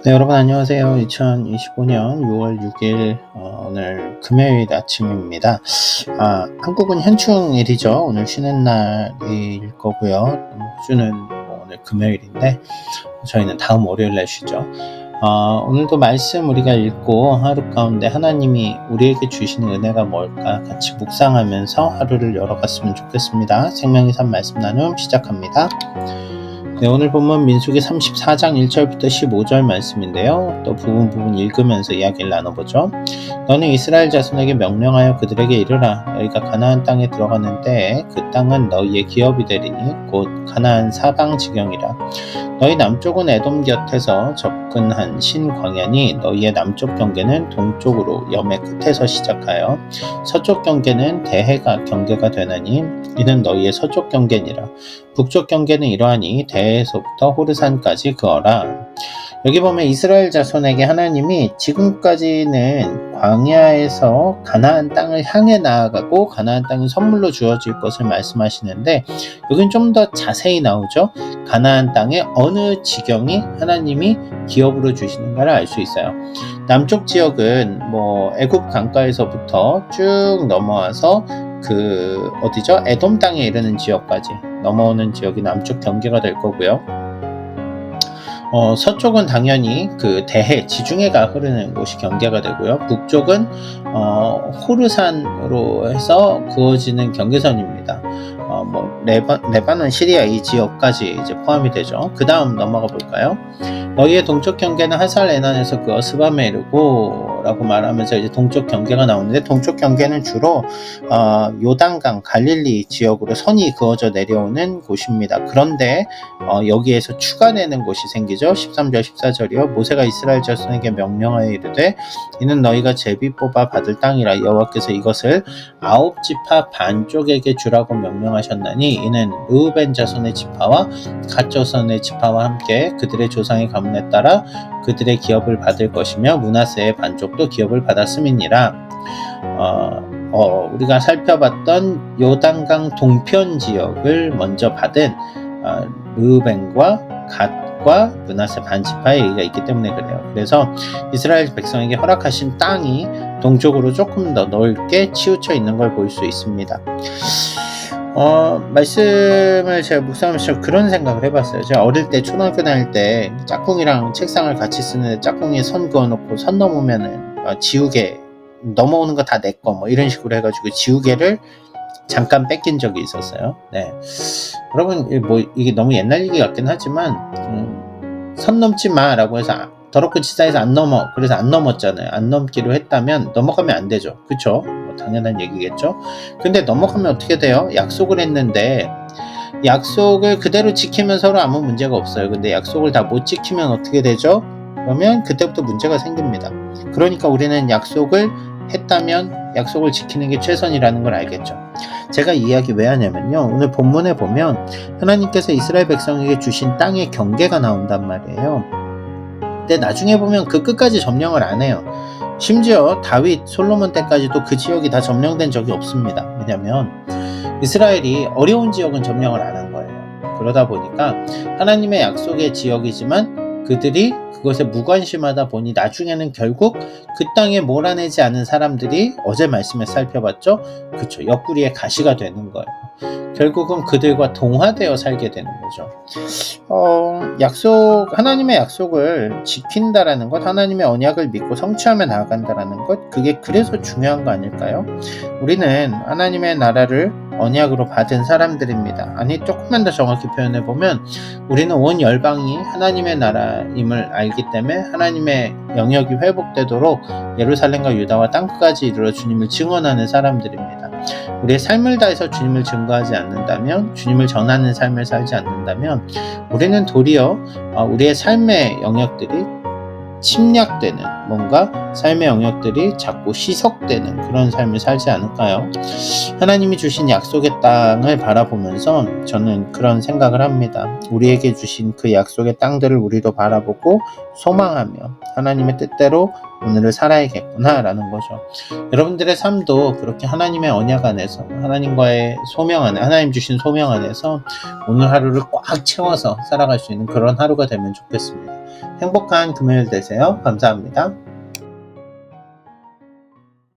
네, 여러분 안녕하세요. 2025년 6월 6일 오늘 금요일 아침입니다. 한국은 현충일이죠. 오늘 쉬는 날일 거고요. 호주는 오늘 금요일인데 저희는 다음 월요일날 쉬죠. 오늘도 말씀 우리가 읽고 하루 가운데 하나님이 우리에게 주시는 은혜가 뭘까 같이 묵상하면서 하루를 열어갔으면 좋겠습니다. 생명의 산 말씀 나눔 시작합니다. 네, 오늘 본문 민수기 34장 1절부터 15절 말씀인데요. 또 부분 읽으면서 이야기를 나눠보죠. 너는 이스라엘 자손에게 명령하여 그들에게 이르라. 너희가 가나안 땅에 들어가는 때에 그 땅은 너희의 기업이 되리니 곧 가나안 사방 지경이라. 너희 남쪽은 에돔 곁에서 접근한 신광야니 너희의 남쪽 경계는 동쪽으로 염의 끝에서 시작하여 서쪽 경계는 대해가 경계가 되나니 이는 너희의 서쪽 경계니라. 북쪽 경계는 이러하니 대해에서부터 호르산까지 그어라. 여기 보면 이스라엘 자손에게 하나님이 지금까지는 광야에서 가나안 땅을 향해 나아가고 가나안 땅은 선물로 주어질 것을 말씀하시는데 여긴 좀 더 자세히 나오죠. 가나안 땅의 어느 지경이 하나님이 기업으로 주시는가를 알 수 있어요. 남쪽 지역은 애굽 강가에서부터 쭉 넘어와서 어디죠? 에돔 땅에 이르는 지역까지 넘어오는 지역이 남쪽 경계가 될 거고요. 서쪽은 당연히 대해, 지중해가 흐르는 곳이 경계가 되고요. 북쪽은 호르산으로 해서 그어지는 경계선입니다. 레바논, 시리아 이 지역까지 이제 포함이 되죠. 그 다음 넘어가 볼까요? 너희의 동쪽 경계는 하살 에난에서 그어 스밤에 이르고 라고 말하면서 이제 동쪽 경계가 나오는데 동쪽 경계는 주로 요단강, 갈릴리 지역으로 선이 그어져 내려오는 곳입니다. 그런데 여기에서 추가되는 곳이 생기죠. 13절 14절이요. 모세가 이스라엘 자손에게 명령하여 이르되 이는 너희가 제비 뽑아 받을 땅이라. 여호와께서 이것을 9지파 반쪽에게 주라고 명령하셨나니 이는 르우벤 자손의 지파와 갓 자손의 지파와 함께 그들의 조상의 가문에 따라 그들의 기업을 받을 것이며 므낫세의 반쪽도 기업을 받았음이니라. 우리가 살펴봤던 요단강 동편 지역을 먼저 받은 르우벤과 갓과 므낫세 반지파의 얘기가 있기 때문에 그래요. 그래서 이스라엘 백성에게 허락하신 땅이 동쪽으로 조금 더 넓게 치우쳐 있는 걸 볼 수 있습니다. 말씀을 제가 묵상하면서 그런 생각을 해봤어요. 제가 어릴 때 초등학교 다닐 때 짝꿍이랑 책상을 같이 쓰는데 짝꿍이 선 그어놓고 선 넘으면은 지우개 넘어오는 거 다 내 거 이런 식으로 해가지고 지우개를 잠깐 뺏긴 적이 있었어요. 네, 여러분 이게 너무 옛날 얘기 같긴 하지만 선 넘지 마라고 해서 더럽고 치사해서 안 넘어. 그래서 안 넘었잖아요. 안 넘기로 했다면 넘어가면 안 되죠. 그쵸? 당연한 얘기겠죠. 근데 넘어가면 어떻게 돼요? 약속을 했는데 약속을 그대로 지키면 서로 아무 문제가 없어요. 근데 약속을 다 못 지키면 어떻게 되죠? 그러면 그때부터 문제가 생깁니다. 그러니까 우리는 약속을 했다면 약속을 지키는 게 최선이라는 걸 알겠죠. 제가 이 이야기 왜 하냐면요. 오늘 본문에 보면 하나님께서 이스라엘 백성에게 주신 땅의 경계가 나온단 말이에요. 근데 나중에 보면 그 끝까지 점령을 안 해요. 심지어 다윗, 솔로몬 때까지도 그 지역이 다 점령된 적이 없습니다. 왜냐면 이스라엘이 어려운 지역은 점령을 안 한 거예요. 그러다 보니까 하나님의 약속의 지역이지만 그들이 그것에 무관심하다 보니 나중에는 결국 그 땅에 몰아내지 않은 사람들이 어제 말씀에 살펴봤죠? 그쵸, 옆구리에 가시가 되는 거예요. 결국은 그들과 동화되어 살게 되는 거죠. 하나님의 약속을 지킨다라는 것, 하나님의 언약을 믿고 성취하며 나아간다라는 것, 그게 그래서 중요한 거 아닐까요? 우리는 하나님의 나라를 언약으로 받은 사람들입니다. 아니, 조금만 더 정확히 표현해보면 우리는 온 열방이 하나님의 나라임을 알기 때문에 하나님의 영역이 회복되도록 예루살렘과 유다와 땅끝까지 이르러 주님을 증언하는 사람들입니다. 우리의 삶을 다해서 주님을 증거하지 않는다면, 주님을 전하는 삶을 살지 않는다면 우리는 도리어 우리의 삶의 영역들이 침략되는, 뭔가 삶의 영역들이 자꾸 희석되는 그런 삶을 살지 않을까요? 하나님이 주신 약속의 땅을 바라보면서 저는 그런 생각을 합니다. 우리에게 주신 그 약속의 땅들을 우리도 바라보고 소망하며 하나님의 뜻대로 오늘을 살아야겠구나 라는 거죠. 여러분들의 삶도 그렇게 하나님의 언약 안에서, 하나님과의 소명 안에, 하나님 주신 소명 안에서 오늘 하루를 꽉 채워서 살아갈 수 있는 그런 하루가 되면 좋겠습니다. 행복한 금요일 되세요. 감사합니다.